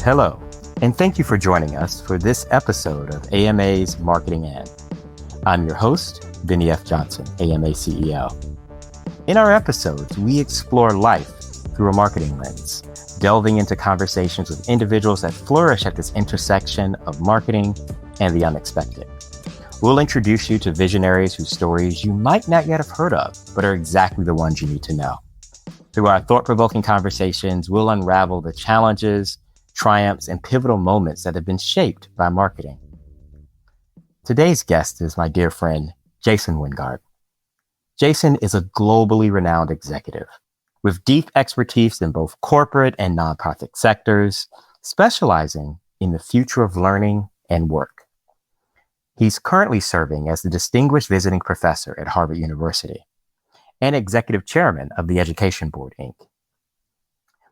Hello, and thank you for joining us for this episode of AMA's Marketing In. I'm your host, Bennie F Johnson, AMA CEO. In our episodes, we explore life through a marketing lens, delving into conversations with individuals that flourish at this intersection of marketing and the unexpected. We'll introduce you to visionaries whose stories you might not yet have heard of, but are exactly the ones you need to know. Through our thought-provoking conversations, we'll unravel the challenges, triumphs, and pivotal moments that have been shaped by marketing. Today's guest is my dear friend, Jason Wingard. Jason is a globally renowned executive with deep expertise in both corporate and nonprofit sectors, specializing in the future of learning and work. He's currently serving as the Distinguished Visiting Professor at Harvard University and Executive Chairman of the Education Board, Inc.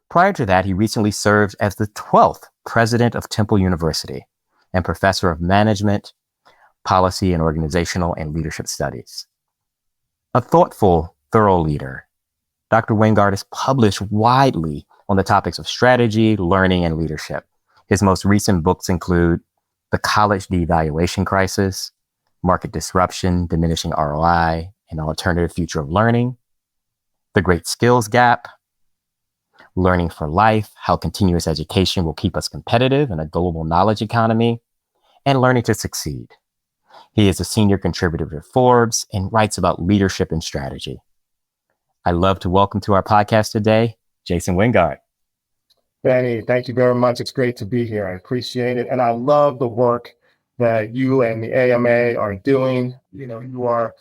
Prior to that, he recently served as the 12th President of Temple University and Professor of Management, Policy and Organizational and Leadership Studies. A thoughtful, thorough leader, Dr. Wingard has published widely on the topics of strategy, learning, and leadership. His most recent books include The College Devaluation Crisis, Market Disruption, Diminishing ROI, An Alternative Future of Learning, The Great Skills Gap, Learning for Life, How Continuous Education Will Keep Us Competitive in a Global Knowledge Economy, and Learning to Succeed. He is a senior contributor to Forbes and writes about leadership and strategy. I'd love to welcome to our podcast today, Jason Wingard. Bennie, thank you very much. It's great to be here. I appreciate it. And I love the work that you and the AMA are doing. You are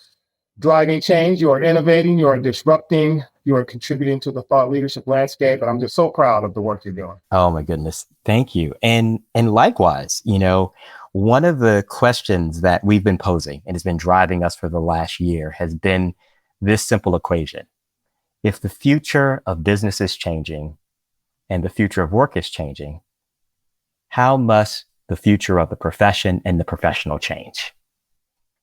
driving change, you are innovating, you are disrupting, you are contributing to the thought leadership landscape. And I'm just so proud of the work you're doing. Oh my goodness. Thank you. And likewise, one of the questions that we've been posing and has been driving us for the last year has been this simple equation. If the future of business is changing and the future of work is changing, how must the future of the profession and the professional change?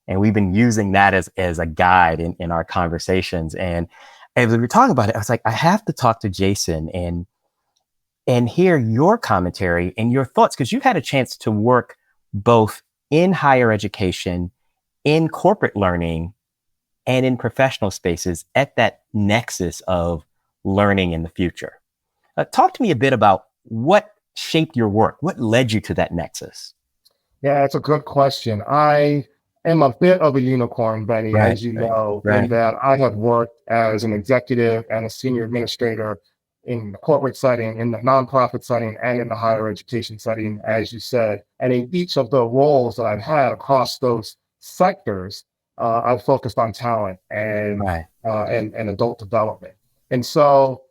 And we've been using that as a guide in our conversations. And as we were talking about it, I was like, I have to talk to Jason and hear your commentary and your thoughts, because you've had a chance to work both in higher education, in corporate learning, and in professional spaces at that nexus of learning in the future. Talk to me a bit about what shaped your work. What led you to that nexus? Yeah, it's a good question. I am a bit of a unicorn, Benny, as you know, in that I have worked as an executive and a senior administrator in the corporate setting, in the nonprofit setting, and in the higher education setting, as you said. And in each of the roles that I've had across those sectors, I've focused on talent and adult development. And so,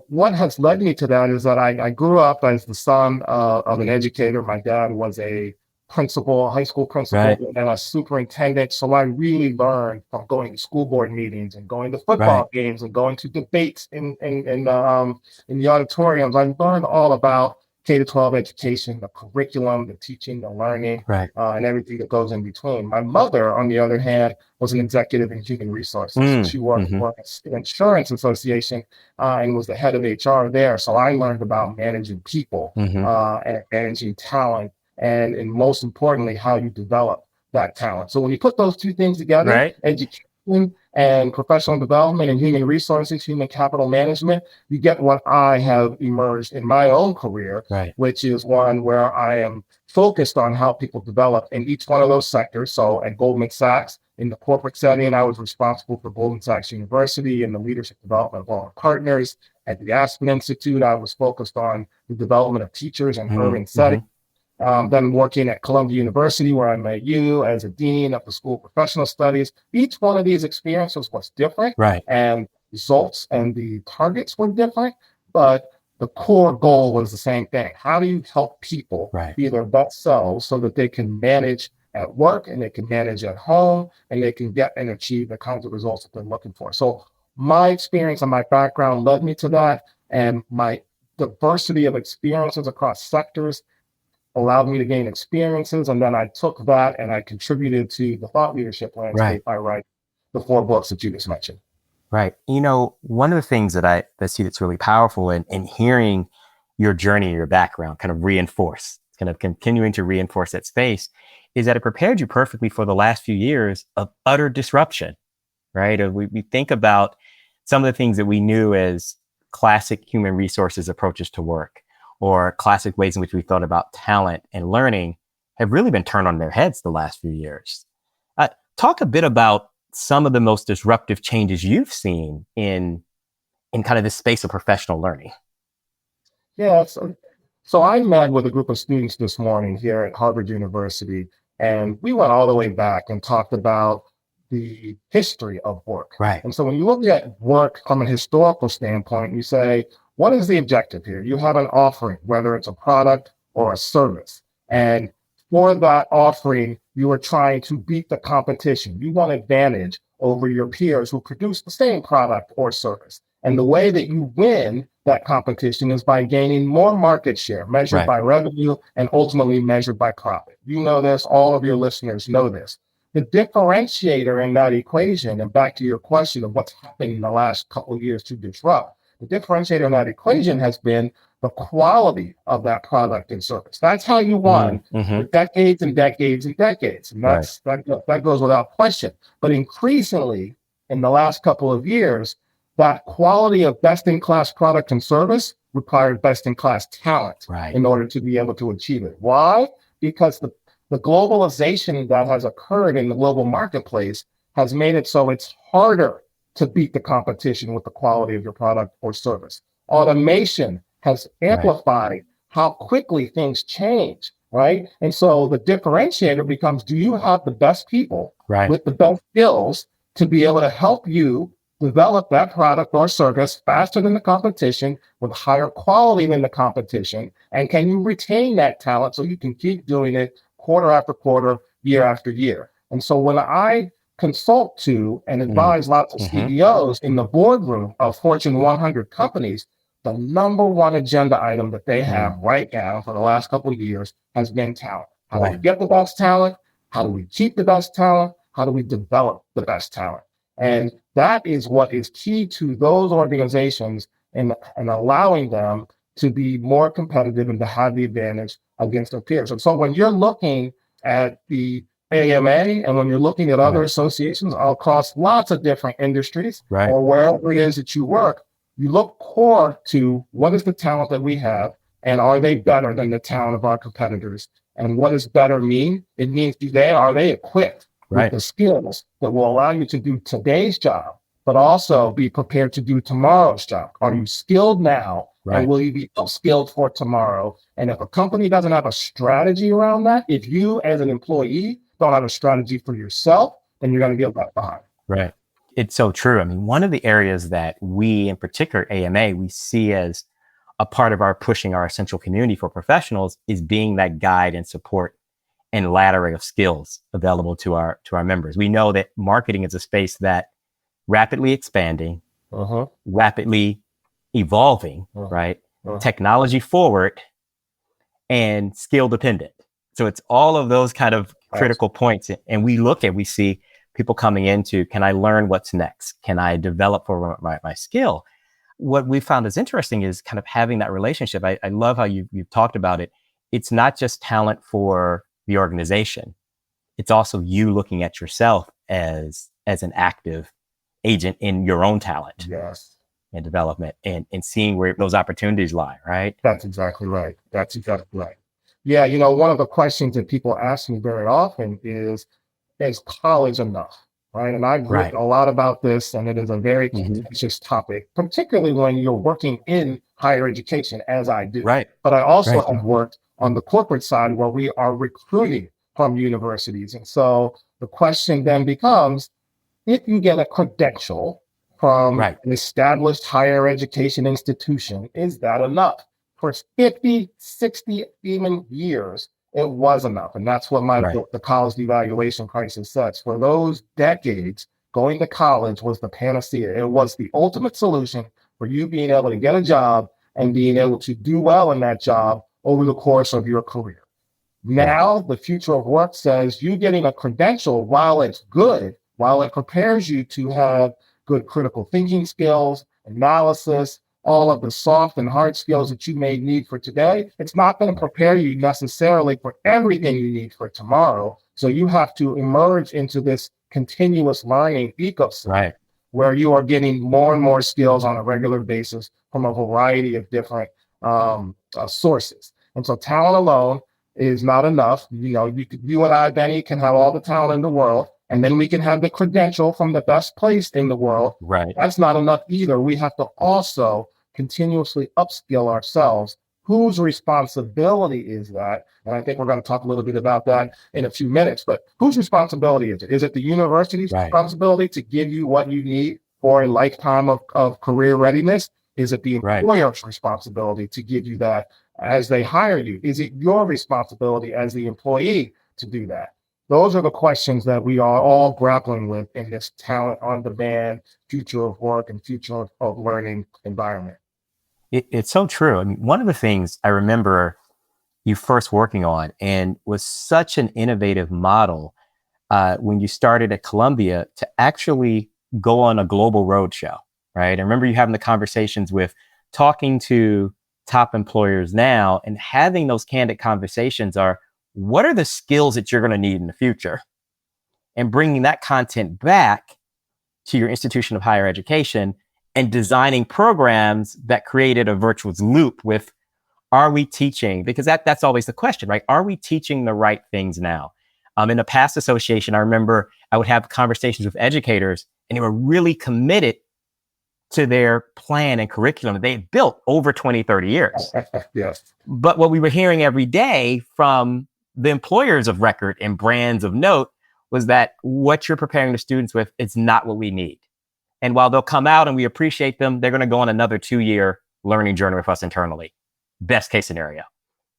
what has led me to that is that I grew up as the son of an educator. My dad was a principal, high school principal, and a superintendent. So I really learned from going to school board meetings and going to football games and going to debates in the auditoriums. I learned all about K-12 education, the curriculum, the teaching, the learning, and everything that goes in between. My mother, on the other hand, was an executive in human resources. She worked for an insurance association and was the head of HR there. So I learned about managing people and managing talent, and most importantly, how you develop that talent. So when you put those two things together, education and professional development and human resources, human capital management, you get what I have emerged in my own career, which is one where I am focused on how people develop in each one of those sectors. So at Goldman Sachs, in the corporate setting, I was responsible for Goldman Sachs University and the leadership development of all our partners. At the Aspen Institute, I was focused on the development of teachers in urban settings. Then working at Columbia University, where I met you as a dean of the School of Professional Studies. Each one of these experiences was different, and results and the targets were different, but the core goal was the same thing. How do you help people be their best selves so that they can manage at work and they can manage at home and they can get and achieve the kinds of results that they're looking for? So my experience and my background led me to that, and my diversity of experiences across sectors allowed me to gain experiences. And then I took that and I contributed to the thought leadership landscape by writing the 4 books that you just mentioned. Right. One of the things that I see that's really powerful in hearing your journey, your background kind of continuing to reinforce that space, is that it prepared you perfectly for the last few years of utter disruption, right? We think about some of the things that we knew as classic human resources approaches to work, or classic ways in which we thought about talent and learning, have really been turned on their heads the last few years. Talk a bit about some of the most disruptive changes you've seen in kind of this space of professional learning. Yeah, so I met with a group of students this morning here at Harvard University, and we went all the way back and talked about the history of work. Right. And so when you look at work from a historical standpoint, you say, what is the objective here? You have an offering, whether it's a product or a service. And for that offering, you are trying to beat the competition. You want advantage over your peers who produce the same product or service. And the way that you win that competition is by gaining more market share, measured by revenue and ultimately measured by profit. You know this, all of your listeners know this. The differentiator in that equation, and back to your question of what's happened in the last couple of years to disrupt, the differentiator in that equation has been the quality of that product and service. That's how you won for decades and decades and decades. And that goes without question. But increasingly, in the last couple of years, that quality of best-in-class product and service required best-in-class talent in order to be able to achieve it. Why? Because the globalization that has occurred in the global marketplace has made it so it's harder to beat the competition with the quality of your product or service. Automation has amplified how quickly things change, right? And so the differentiator becomes, do you have the best people with the best skills to be able to help you develop that product or service faster than the competition with higher quality than the competition? And can you retain that talent so you can keep doing it quarter after quarter, year after year? And so when I consult to and advise lots of CEOs in the boardroom of Fortune 100 companies, the number one agenda item that they have right now for the last couple of years has been talent. How do we get the best talent? How do we keep the best talent? How do we develop the best talent? And that is what is key to those organizations and allowing them to be more competitive and to have the advantage against their peers. And so when you're looking at the AMA and when you're looking at other associations across lots of different industries or wherever it is that you work, you look core to what is the talent that we have and are they better than the talent of our competitors? And what does better mean? It means are they equipped with the skills that will allow you to do today's job, but also be prepared to do tomorrow's job? Are you skilled now? And will you be skilled for tomorrow? And if a company doesn't have a strategy around that, if you as an employee don't have a strategy for yourself, then you're going to get left behind. Right. It's so true. I mean, one of the areas that we, in particular AMA, we see as a part of our pushing our essential community for professionals is being that guide and support and laddering of skills available to our members. We know that marketing is a space that rapidly expanding, rapidly evolving, technology forward and skill dependent. So it's all of those kind of critical points. And we see people coming into, can I learn what's next? Can I develop for my skill? What we found is interesting is kind of having that relationship. I love how you've talked about it. It's not just talent for the organization. It's also you looking at yourself as an active agent in your own talent and development and seeing where those opportunities lie, right? That's exactly right. Yeah, one of the questions that people ask me very often is college enough? Right. And I've written a lot about this, and it is a very contentious topic, particularly when you're working in higher education, as I do. But I also have worked on the corporate side where we are recruiting from universities. And so the question then becomes, if you get a credential from an established higher education institution, is that enough? For 50, 60, even years, it was enough. And that's what my book, The College Evaluation Crisis, says. For those decades, going to college was the panacea. It was the ultimate solution for you being able to get a job and being able to do well in that job over the course of your career. Now, the future of work says you getting a credential, while it's good, while it prepares you to have good critical thinking skills, analysis, all of the soft and hard skills that you may need for today, it's not going to prepare you necessarily for everything you need for tomorrow. So you have to emerge into this continuous learning ecosystem where you are getting more and more skills on a regular basis from a variety of different sources. And so talent alone is not enough. You and I, Benny, can have all the talent in the world, and then we can have the credential from the best place in the world. Right. That's not enough either. We have to also continuously upskill ourselves. Whose responsibility is that? And I think we're going to talk a little bit about that in a few minutes, but whose responsibility is it? Is it the university's responsibility to give you what you need for a lifetime of career readiness? Is it the employer's responsibility to give you that as they hire you? Is it your responsibility as the employee to do that? Those are the questions that we are all grappling with in this talent on demand, future of work and future of learning environment. It's so true. I mean, one of the things I remember you first working on and was such an innovative model when you started at Columbia to actually go on a global roadshow, right? I remember you having the conversations with talking to top employers now and having those candid conversations are, what are the skills that you're going to need in the future? And bringing that content back to your institution of higher education and designing programs that created a virtuous loop with, are we teaching? Because that's always the question, right? Are we teaching the right things now? In a past association, I remember I would have conversations with educators and they were really committed to their plan and curriculum that they had built over 20, 30 years. Yes. But what we were hearing every day from the employers of record and brands of note was that what you're preparing the students with is not what we need. And while they'll come out and we appreciate them, they're going to go on another 2-year learning journey with us internally. Best case scenario.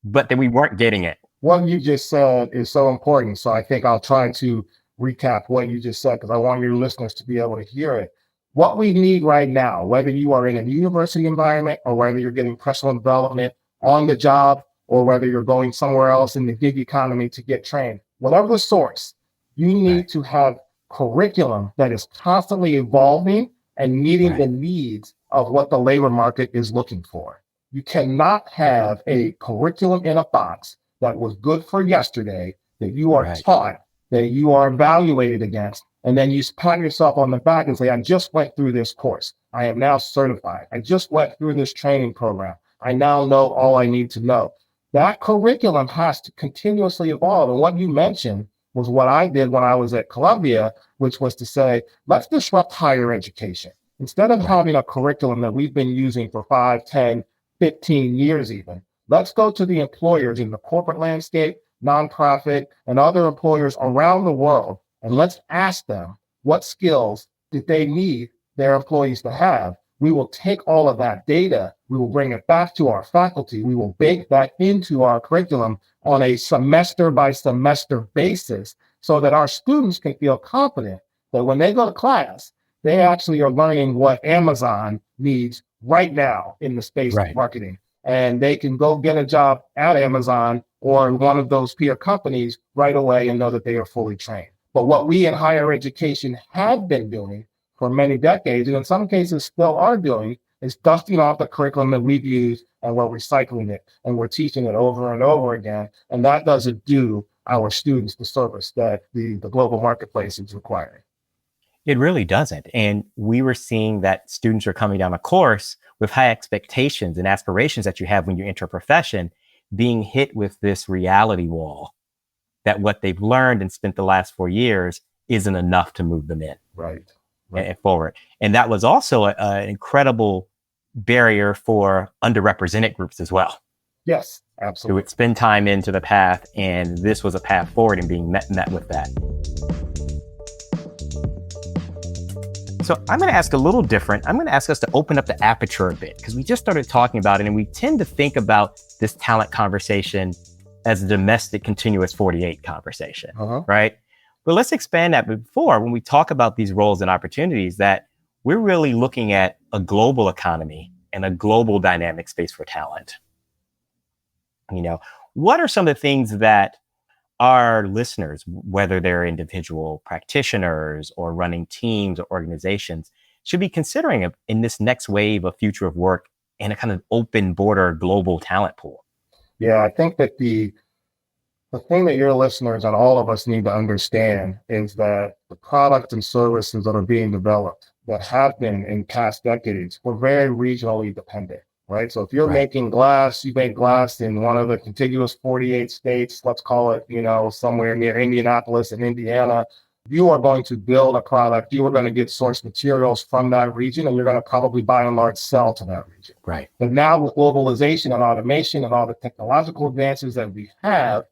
But then we weren't getting it. What you just said is so important. So I think I'll try to recap what you just said because I want your listeners to be able to hear it. What we need right now, whether you are in a university environment or whether you're getting personal development on the job or whether you're going somewhere else in the gig economy to get trained, whatever the source, you need to have curriculum that is constantly evolving and meeting the needs of what the labor market is looking for. You cannot have a curriculum in a box that was good for yesterday, that you are taught, that you are evaluated against, and then you pat yourself on the back and say, I just went through this course. I am now certified. I just went through this training program. I now know all I need to know. That curriculum has to continuously evolve. And what you mentioned was what I did when I was at Columbia, which was to say, let's disrupt higher education. Instead of having a curriculum that we've been using for 5, 10, 15 years even, let's go to the employers in the corporate landscape, nonprofit, and other employers around the world, and let's ask them what skills did they need their employees to have. We will take all of that data, we will bring it back to our faculty, we will bake that into our curriculum on a semester by semester basis so that our students can feel confident that when they go to class, they actually are learning what Amazon needs right now in the space of marketing. And they can go get a job at Amazon or one of those peer companies right away and know that they are fully trained. But what we in higher education have been doing for many decades, and in some cases still are doing, is dusting off the curriculum that we've used and we're recycling it and we're teaching it over and over again. And that doesn't do our students the service that the global marketplace is requiring. It really doesn't. And we were seeing that students are coming down a course with high expectations and aspirations that you have when you enter a profession, being hit with this reality wall that what they've learned and spent the last 4 years isn't enough to move them in. And forward. And that was also an incredible barrier for underrepresented groups as well. Yes, absolutely. Who would spend time into the path, and this was a path forward and being met with that. So I'm going to ask a little different. I'm going to ask us to open up the aperture a bit because we just started talking about it and we tend to think about this talent conversation as a domestic continuous 48 conversation, right? But let's expand that before when we talk about these roles and opportunities that we're really looking at a global economy and a global dynamic space for talent. You know, what are some of the things that our listeners, whether they're individual practitioners or running teams or organizations, should be considering in this next wave of future of work in a kind of open border global talent pool. Yeah, I think that the thing that your listeners and all of us need to understand is that the products and services that are being developed that have been in past decades were very regionally dependent, right? So if you're making glass, you make glass in one of the contiguous 48 states, let's call it, somewhere near Indianapolis in Indiana. You are going to build a product, you are going to get source materials from that region, and you're going to probably by and large sell to that region. Right. But now with globalization and automation and all the technological advances that we have,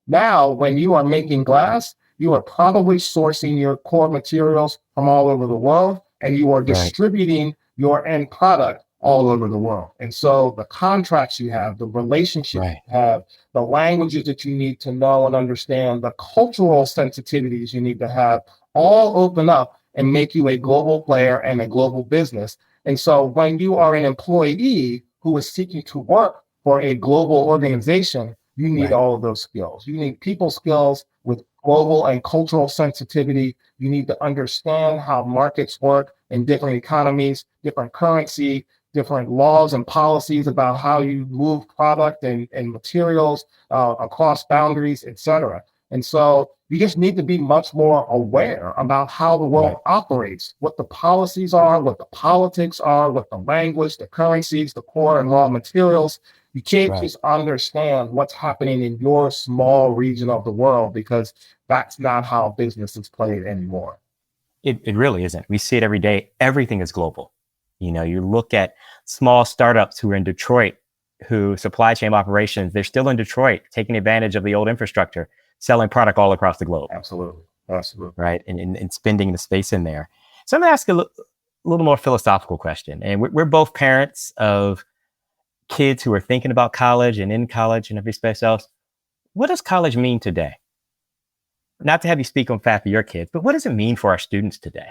now, when you are making glass, you are probably sourcing your core materials from all over the world, and you are distributing your end product all over the world. And so the contracts you have, the relationships you have, the languages that you need to know and understand, the cultural sensitivities you need to have, all open up and make you a global player and a global business. And so when you are an employee who is seeking to work for a global organization, you need all of those skills. You need people skills with global and cultural sensitivity. You need to understand how markets work in different economies, different currency, different laws and policies about how you move product and materials across boundaries, et cetera. And so you just need to be much more aware about how the world operates, what the policies are, what the politics are, what the language, the currencies, the core and raw materials. You can't just understand what's happening in your small region of the world, because that's not how business is played anymore. It really isn't. We see it every day. Everything is global. You look at small startups who are in Detroit, who supply chain operations, they're still in Detroit, taking advantage of the old infrastructure, selling product all across the globe. Absolutely. Right. And spending the space in there. So I'm going to ask a little more philosophical question. And we're both parents of kids who are thinking about college and in college and everything else. What does college mean today? Not to have you speak on behalf of your kids, but what does it mean for our students today?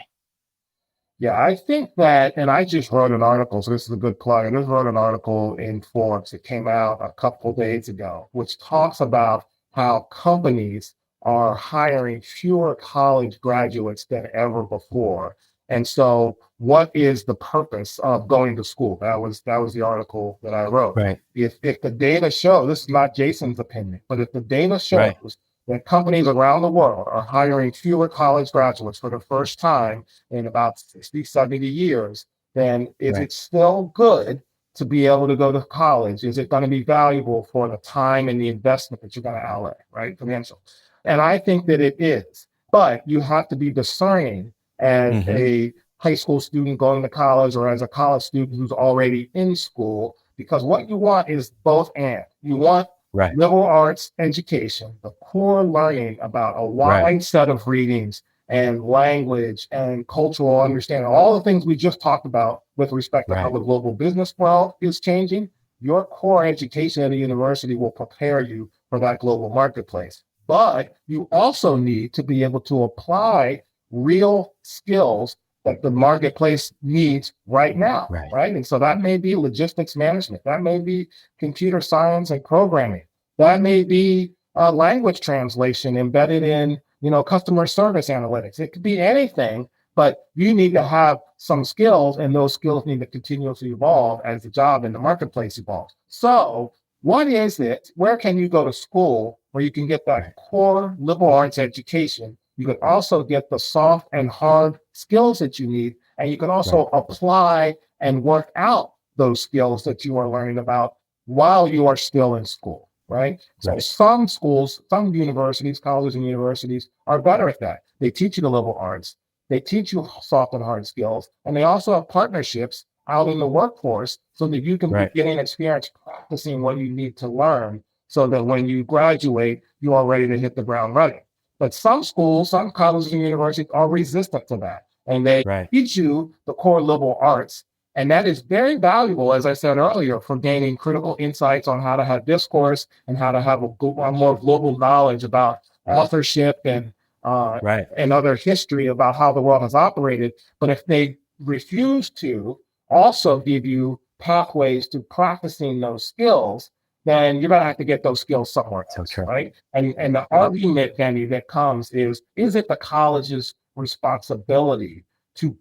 Yeah, I think that, and I just wrote an article, so this is a good plug. I just wrote an article in Forbes. It came out a couple of days ago, which talks about how companies are hiring fewer college graduates than ever before. And so what is the purpose of going to school? That was the article that I wrote. Right. If the data show, this is not Jason's opinion, but if the data shows that companies around the world are hiring fewer college graduates for the first time in about 60, 70 years, then is it still good to be able to go to college? Is it going to be valuable for the time and the investment that you're going to outlay, right? Financial. And I think that it is, but you have to be discerning as a high school student going to college or as a college student who's already in school, because what you want is both and. You want liberal arts education, the core learning about a wide set of readings and language and cultural understanding, all the things we just talked about with respect to how the global business world is changing. Your core education at a university will prepare you for that global marketplace. But you also need to be able to apply real skills that the marketplace needs right now, right? And so that may be logistics management. That may be computer science and programming. That may be language translation embedded in, customer service analytics. It could be anything, but you need to have some skills, and those skills need to continuously evolve as the job in the marketplace evolves. So what is it? Where can you go to school where you can get that core liberal arts education? You can also get the soft and hard skills that you need, and you can also apply and work out those skills that you are learning about while you are still in school, right? So some schools, some universities, colleges and universities are better at that. They teach you the liberal arts, they teach you soft and hard skills, and they also have partnerships out in the workforce so that you can be getting experience practicing what you need to learn so that when you graduate, you are ready to hit the ground running. But some schools, some colleges and universities are resistant to that. And they teach you the core liberal arts. And that is very valuable, as I said earlier, for gaining critical insights on how to have discourse and how to have a more global knowledge about authorship and other history about how the world has operated. But if they refuse to also give you pathways to practicing those skills, then you're going to have to get those skills somewhere else, right? And the argument, Benny, that comes is it the college's responsibility to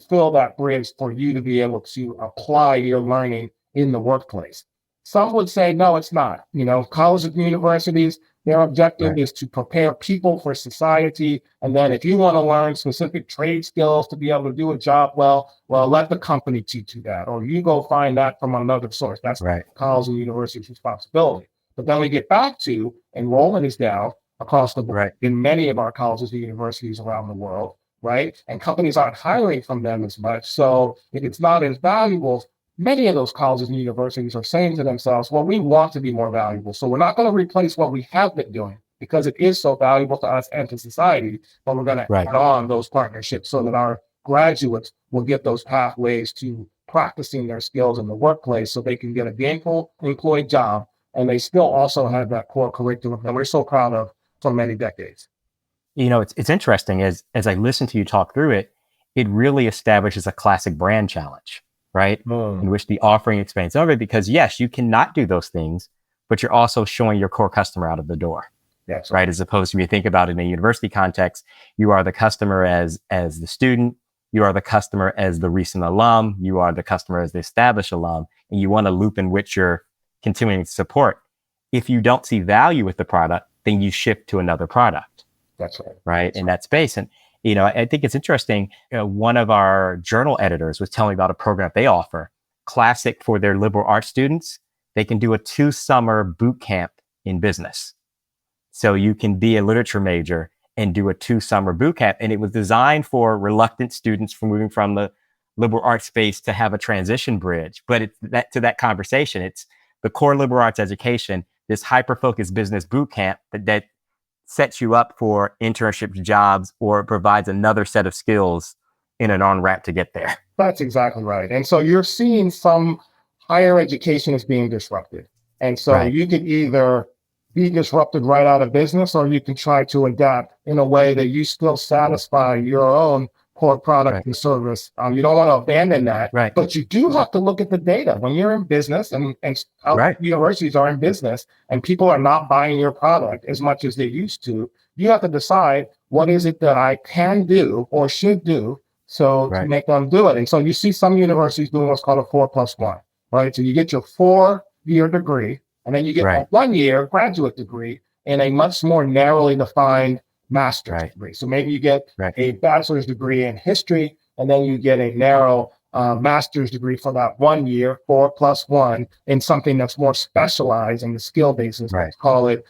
fill that bridge for you to be able to apply your learning in the workplace. Some would say, no, it's not. Colleges and universities, their objective is to prepare people for society. And then if you want to learn specific trade skills to be able to do a job well, let the company teach you that, or you go find that from another source. That's college and university's responsibility. But then we get back to enrollment is down across the board in many of our colleges and universities around the world, right? And companies aren't hiring from them as much. So if it's not as valuable, many of those colleges and universities are saying to themselves, well, we want to be more valuable. So we're not going to replace what we have been doing because it is so valuable to us and to society, but we're going to add on those partnerships so that our graduates will get those pathways to practicing their skills in the workplace so they can get a gainful employed job. And they still also have that core curriculum that we're so proud of for many decades. It's interesting as I listen to you talk through it, it really establishes a classic brand challenge, right? In which the offering expands over because yes, you cannot do those things, but you're also showing your core customer out of the door. That's right. As opposed to, when you think about it in a university context, you are the customer as the student, you are the customer as the recent alum, you are the customer as the established alum, and you want to loop in which you're continuing to support. If you don't see value with the product, then you shift to another product. That's right. Right. In that space. And, I think it's interesting. One of our journal editors was telling me about a program they offer, classic for their liberal arts students. They can do a 2-summer boot camp in business. So you can be a literature major and do a 2-summer boot camp. And it was designed for reluctant students from moving from the liberal arts space to have a transition bridge. But it's that conversation. It's the core liberal arts education, this hyper-focused business boot camp that sets you up for internship jobs or provides another set of skills in an on-ramp to get there. That's exactly right. And so you're seeing some higher education is being disrupted. And so you can either be disrupted right out of business, or you can try to adapt in a way that you still satisfy your own core product and service. You don't want to abandon that, but you do have to look at the data. When you're in business and universities are in business and people are not buying your product as much as they used to, you have to decide what is it that I can do or should do to make them do it. And so you see some universities doing what's called a 4+1, right? So you get your 4-year degree, and then you get a 1-year graduate degree in a much more narrowly defined master's degree. So maybe you get a bachelor's degree in history, and then you get a narrow master's degree for that 1 year, 4+1, in something that's more specialized in the skill basis. Let's call it,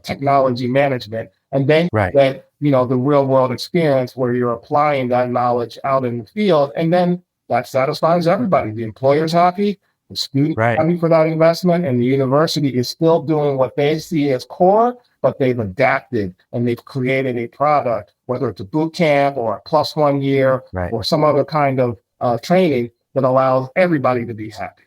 technology management. And then that, the real world experience where you're applying that knowledge out in the field. And then that satisfies everybody. The employer's happy, the student happy for that investment, and the university is still doing what they see as core, but they've adapted and they've created a product, whether it's a boot camp or a +1 year or some other kind of training that allows everybody to be happy.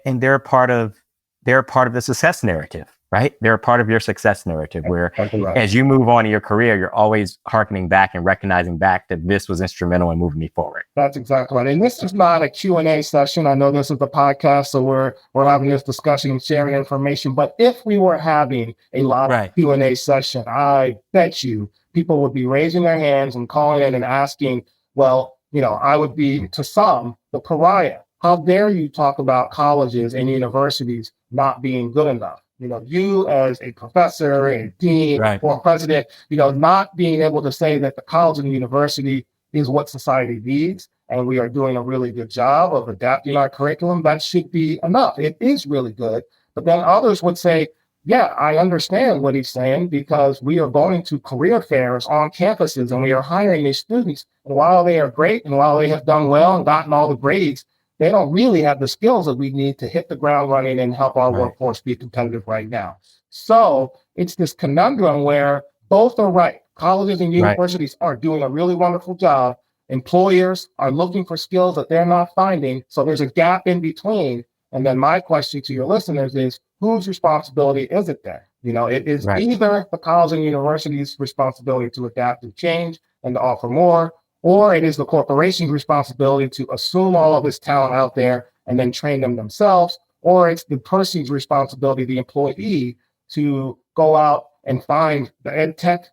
And they're a part of the success narrative, right? They're a part of your success narrative where as you move on in your career, you're always hearkening back and recognizing back that this was instrumental in moving me forward. That's exactly right. And this is not a Q&A session. I know this is the podcast, so we're having this discussion and sharing information. But if we were having a live Q&A session, I bet you people would be raising their hands and calling in and asking, well, I would be, to some, the pariah. How dare you talk about colleges and universities not being good enough? You as a professor and dean or president, not being able to say that the college and university is what society needs, and we are doing a really good job of adapting our curriculum, that should be enough. It is really good. But then others would say, yeah, I understand what he's saying, because we are going to career fairs on campuses and we are hiring these students. And while they are great and while they have done well and gotten all the grades, they don't really have the skills that we need to hit the ground running and help our workforce be competitive right now. So it's this conundrum where both are right. Colleges and universities are doing a really wonderful job. Employers are looking for skills that they're not finding. So there's a gap in between. And then my question to your listeners is, whose responsibility is it then? It is either the college and university's responsibility to adapt and change and to offer more, or it is the corporation's responsibility to assume all of this talent out there and then train them themselves, or it's the person's responsibility, the employee, to go out and find the ed tech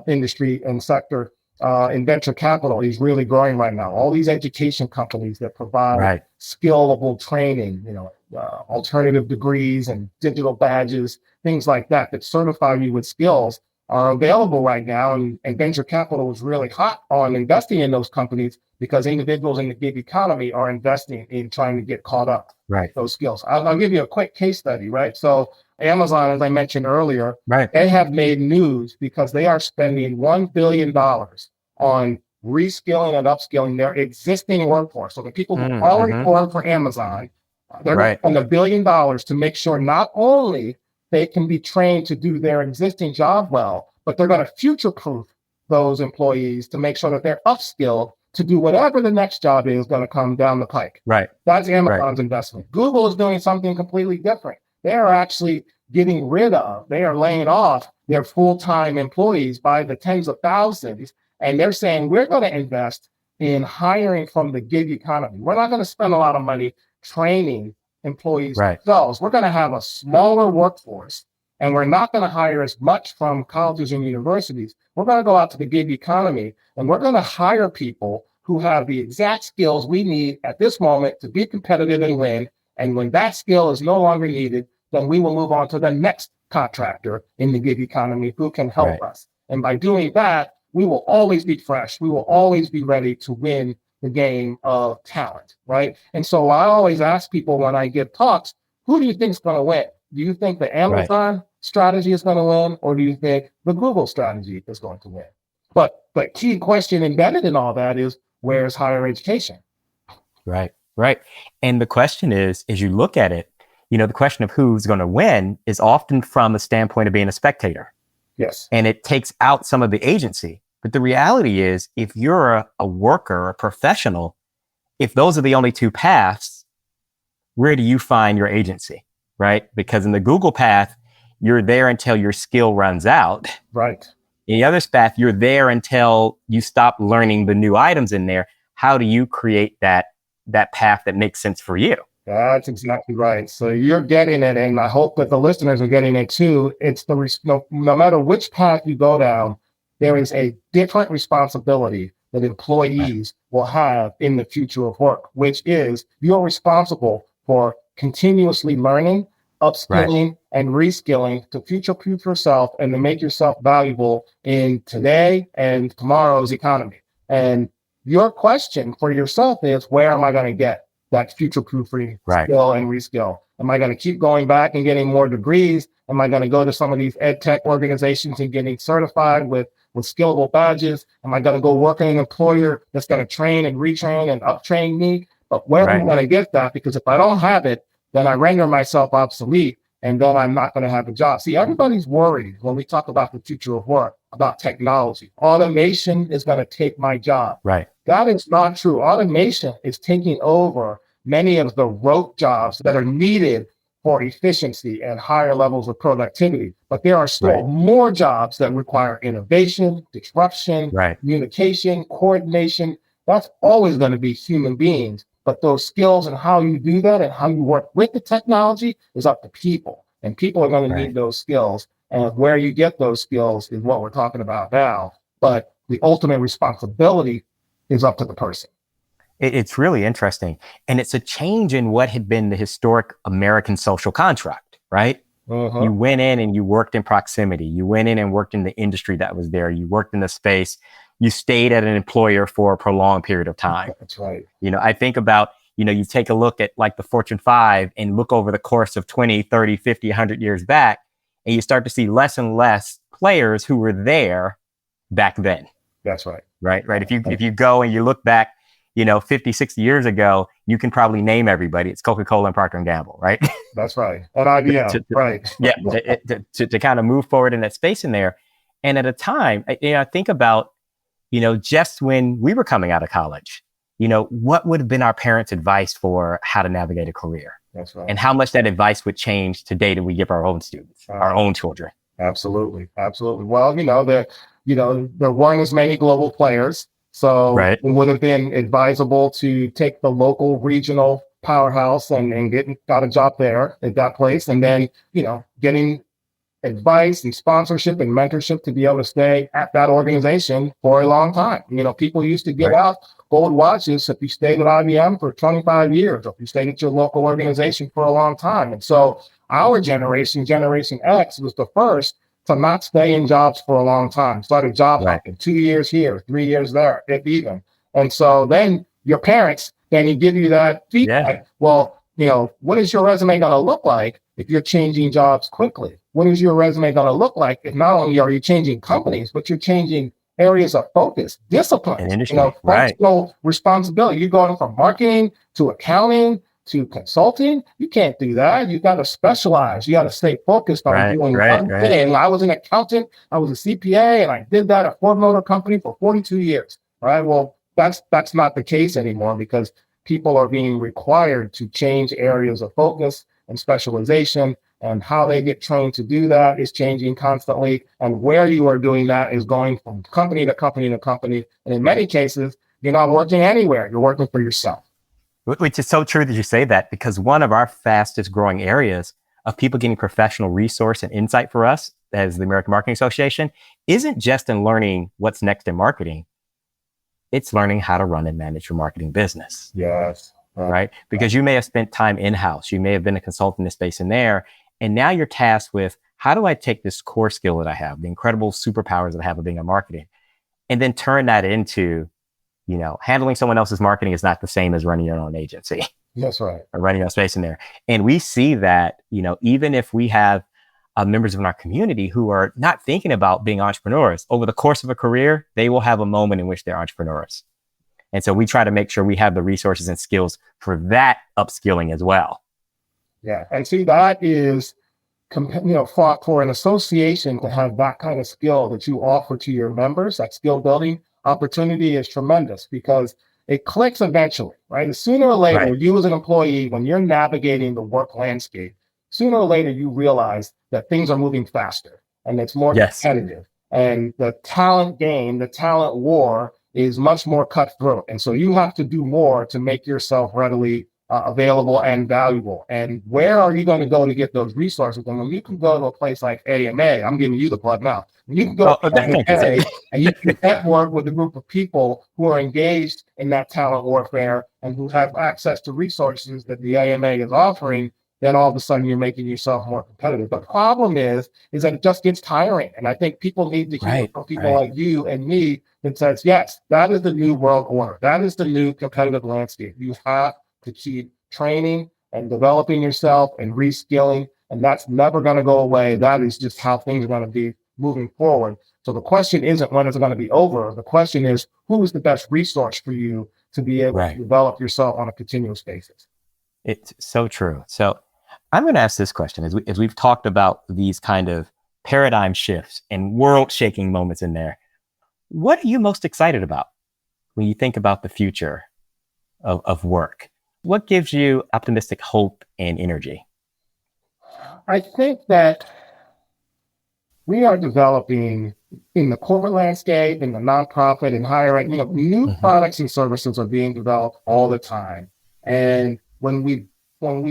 industry and sector in venture capital is really growing right now. All these education companies that provide skillable training, alternative degrees and digital badges, things like that, that certify you with skills are available right now. And venture capital is really hot on investing in those companies because individuals in the gig economy are investing in trying to get caught up with those skills. I'll give you a quick case study, right? So Amazon, as I mentioned earlier, they have made news because they are spending $1 billion on reskilling and upskilling their existing workforce. So the people who already work for Amazon, they're going to spend $1 billion to make sure not only they can be trained to do their existing job well, but they're going to future-proof those employees to make sure that they're upskilled to do whatever the next job is going to come down the pike. That's Amazon's investment. Google is doing something completely different. They are actually getting rid of, they are laying off their full-time employees by the tens of thousands. And they're saying, we're going to invest in hiring from the gig economy. We're not going to spend a lot of money training employees themselves. We're going to have a smaller workforce, and we're not going to hire as much from colleges and universities. We're going to go out to the gig economy, and we're going to hire people who have the exact skills we need at this moment to be competitive and win. And when that skill is no longer needed, then we will move on to the next contractor in the gig economy who can help us. And by doing that, we will always be fresh. We will always be ready to win the game of talent, right? And so I always ask people when I give talks, who do you think is going to win? Do you think the Amazon strategy is going to win, or do you think the Google strategy is going to win? But key question embedded in all that is, where's higher education? Right. And the question is, as you look at it, the question of who's going to win is often from the standpoint of being a spectator. Yes. And it takes out some of the agency. But the reality is, if you're a worker, a professional, if those are the only two paths, where do you find your agency, right? Because in the Google path, you're there until your skill runs out. Right. In the other path, you're there until you stop learning the new items in there. How do you create that path that makes sense for you? That's exactly right. So you're getting it, and I hope that the listeners are getting it too. It's no matter which path you go down, there is a different responsibility that employees will have in the future of work, which is you're responsible for continuously learning, upskilling, and reskilling to future-proof yourself and to make yourself valuable in today and tomorrow's economy. And your question for yourself is, where am I going to get that future-proofing skill and reskill? Am I going to keep going back and getting more degrees? Am I going to go to some of these ed tech organizations and getting certified with skillable badges? Am I going to go work in an employer that's going to train and retrain and uptrain me? But where am I going to get that? Because if I don't have it, then I render myself obsolete, and then I'm not going to have a job. See, everybody's worried when we talk about the future of work, about technology. Automation is going to take my job. That is not true. Automation is taking over many of the rote jobs that are needed for efficiency and higher levels of productivity. But there are still more jobs that require innovation, disruption, communication, coordination. That's always going to be human beings. But those skills and how you do that and how you work with the technology is up to people. And people are going to need those skills. And where you get those skills is what we're talking about now. But the ultimate responsibility is up to the person. It's really interesting. And it's a change in what had been the historic American social contract, right? You went in and you worked in proximity. You went in and worked in the industry that was there. You worked in the space. You stayed at an employer for a prolonged period of time. That's right. I think about, you take a look at like the Fortune 5 and look over the course of 20, 30, 50, 100 years back, and you start to see less and less players who were there back then. That's right. Right. If you go and you look back, 50, 60 years ago, you can probably name everybody. It's Coca-Cola and Procter & Gamble, right? That's right. And IBM, right. Yeah, to kind of move forward in that space in there. And at a time, I think about, just when we were coming out of college, what would have been our parents' advice for how to navigate a career? That's right. And how much that advice would change today that we give our own students, our own children. Absolutely. Well, there weren't as many global players. So it would have been advisable to take the local regional powerhouse and got a job there at that place. And then, getting advice and sponsorship and mentorship to be able to stay at that organization for a long time. People used to give out gold watches if you stayed with IBM for 25 years, or if you stayed at your local organization for a long time. And so our generation, Generation X, was the first to not stay in jobs for a long time. Started job hopping, 2 years here, 3 years there, if even. And so then your parents, then you give you that feedback. Well, what is your resume going to look like if you're changing jobs quickly? What is your resume going to look like if not only are you changing companies, but you're changing areas of focus, discipline, functional responsibility? You're going from marketing to accounting to consulting. You can't do that. You got to specialize. You got to stay focused on doing one thing. I was an accountant. I was a CPA, and I did that at a Ford Motor Company for 42 years. Right. Well, that's not the case anymore, because people are being required to change areas of focus and specialization, and how they get trained to do that is changing constantly. And where you are doing that is going from company to company to company. And in many cases, you're not working anywhere. You're working for yourself. Which is so true that you say that, because one of our fastest growing areas of people getting professional resource and insight for us as the American Marketing Association isn't just in learning what's next in marketing. It's learning how to run and manage your marketing business. Yes. Right? Because you may have spent time in-house. You may have been a consultant in this space in there. And now you're tasked with, how do I take this core skill that I have, the incredible superpowers that I have of being a marketing, and then turn that into, handling someone else's marketing is not the same as running your own agency. That's right. Or running your own space in there. And we see that, even if we have members of our community who are not thinking about being entrepreneurs, over the course of a career, they will have a moment in which they're entrepreneurs. And so we try to make sure we have the resources and skills for that upskilling as well. Yeah. And see, that is, for an association to have that kind of skill that you offer to your members, that skill building opportunity is tremendous, because it clicks eventually, right? Sooner or later, you as an employee, when you're navigating the work landscape, sooner or later, you realize that things are moving faster and it's more competitive. And the talent game, the talent war is much more cutthroat. And so you have to do more to make yourself readily available and valuable. And where are you going to go to get those resources? And when you can go to a place like AMA, I'm giving you the plug now. You can go to AMA and you can network with a group of people who are engaged in that talent warfare and who have access to resources that the AMA is offering. Then all of a sudden you're making yourself more competitive. The problem is that it just gets tiring. And I think people need to hear from people like you and me that says, yes, that is the new world order. That is the new competitive landscape. You have to keep training and developing yourself and reskilling. And that's never going to go away. That is just how things are going to be moving forward. So the question isn't when it's going to be over. The question is, who is the best resource for you to be able to develop yourself on a continuous basis? It's so true. So I'm going to ask this question as we've talked about these kind of paradigm shifts and world shaking moments in there. What are you most excited about when you think about the future of work? What gives you optimistic hope and energy? I think that we are developing in the corporate landscape, in the nonprofit and higher ed, new products and services are being developed all the time. And when we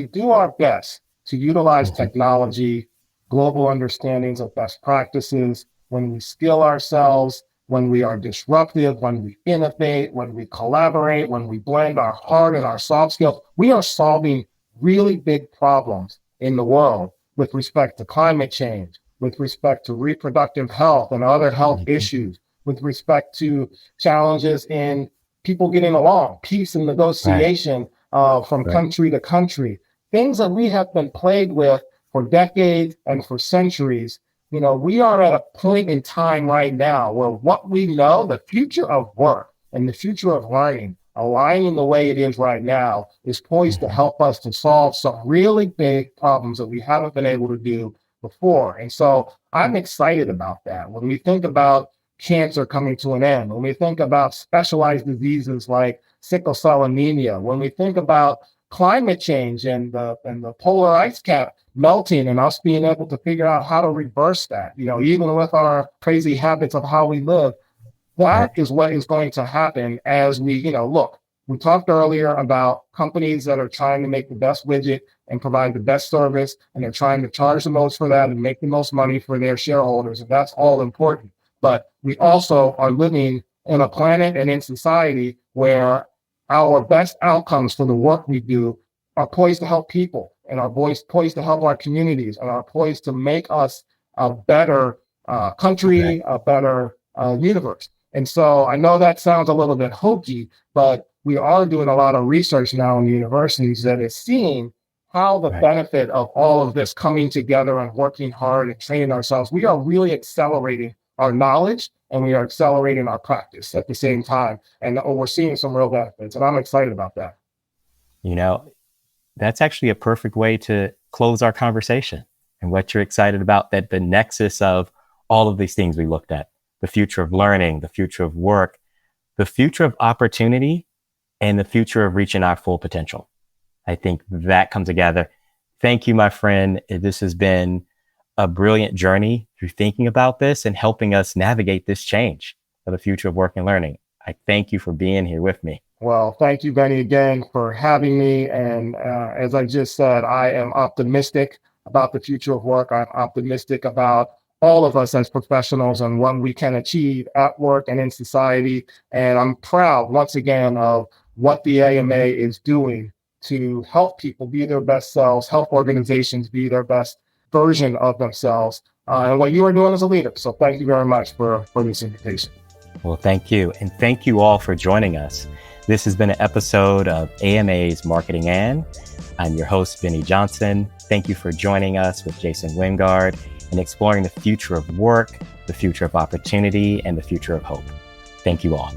do our best to utilize technology, global understandings of best practices, when we skill ourselves, when we are disruptive, when we innovate, when we collaborate, when we blend our hard and our soft skills, we are solving really big problems in the world with respect to climate change, with respect to reproductive health and other health issues, with respect to challenges in people getting along, peace and negotiation from country to country, things that we have been plagued with for decades and for centuries. We are at a point in time right now where what we know, the future of work and the future of learning, aligning the way it is right now, is poised to help us to solve some really big problems that we haven't been able to do before. And so I'm excited about that. When we think about cancer coming to an end, when we think about specialized diseases like sickle cell anemia, when we think about climate change and the polar ice cap melting and us being able to figure out how to reverse that, even with our crazy habits of how we live, that is what is going to happen as we, look, We talked earlier about companies that are trying to make the best widget and provide the best service, and they're trying to charge the most for that and make the most money for their shareholders. And that's all important. But we also are living on a planet and in society where our best outcomes for the work we do are poised to help people and are poised to help our communities and are poised to make us a better country, a better universe. And so I know that sounds a little bit hokey, but we are doing a lot of research now in the universities that is seeing how the benefit of all of this coming together and working hard and training ourselves, we are really accelerating our knowledge and we are accelerating our practice at the same time. And we're seeing some real benefits, and I'm excited about that. You know, that's actually a perfect way to close our conversation and what you're excited about, that the nexus of all of these things we looked at, the future of learning, the future of work, the future of opportunity, and the future of reaching our full potential. I think that comes together. Thank you, my friend. This has been a brilliant journey through thinking about this and helping us navigate this change for the future of work and learning. I thank you for being here with me. Well, thank you, Benny, again for having me. And as I just said, I am optimistic about the future of work. I'm optimistic about all of us as professionals and what we can achieve at work and in society. And I'm proud, once again, of what the AMA is doing to help people be their best selves, help organizations be their best version of themselves, and what you are doing as a leader. So thank you very much for this invitation. Well, thank you. And thank you all for joining us. This has been an episode of AMA's Marketing And. I'm your host, Bennie Johnson. Thank you for joining us with Jason Wingard and exploring the future of work, the future of opportunity, and the future of hope. Thank you all.